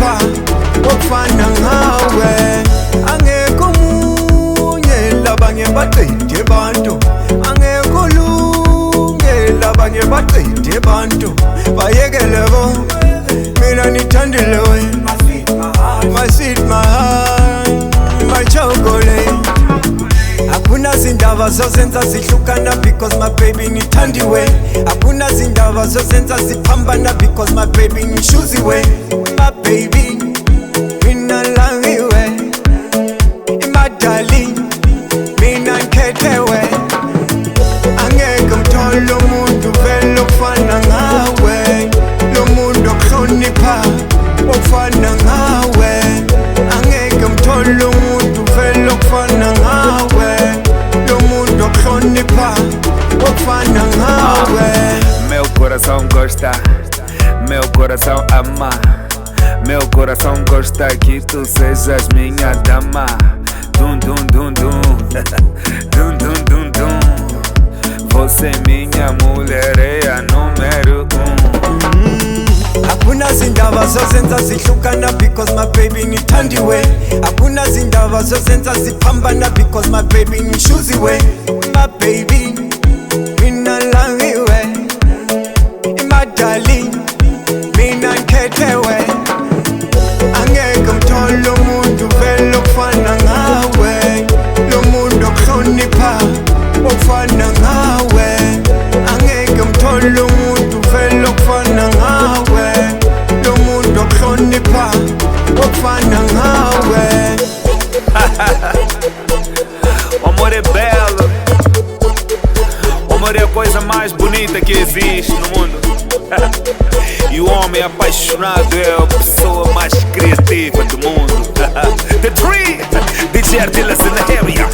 ukuhlonipha okufana ngawe. Angekho omunye labanye baqede bantu, angekho lungela abanye baqede bantu. Bayekele bo, mina nithandile wena, my sweet, my heart, my chocolate. Hakuna zindaba zozenza zihlukana because my baby nithandiwe. Hakuna zindaba zozenza ziphambana because my baby nishuziwe. My baby mina langiwe, my darling mina nkhethewe. Angeke ngithole umuntu vele ofana ngawe, lo muntu okuhlonipha ofana ngawe. Angeke ngithole umuntu vele ofana ngawe, lo muntu okuhlonipha ofana ngawe. Meu coração gosta, meu coração ama, meu coração gosta que tu sejas minha dama. Dum dum dum dum, dum dum dum dum. Você minha mulher é a número 1. Hakuna zindaba zozenza zihlukana because my baby nithandiwe. Hakuna zindaba zozenza ziphambana because my baby nishuziwe. My baby mina langiwe, my darling mina nkhethewe. Angeke ngithole umuntu vele ofana ngawe, lo muntu okuhlonipha ofana ngawe. Angeke ngithole umuntu vele ofana ngawe, lo muntu okuhlonipha ofana ngawe. O amor é belo, o amor é a coisa mais bonita que existe no mundo. E o homem apaixonado é a pessoa mais criativa do mundo. The Tree, DJ Artillas in the area.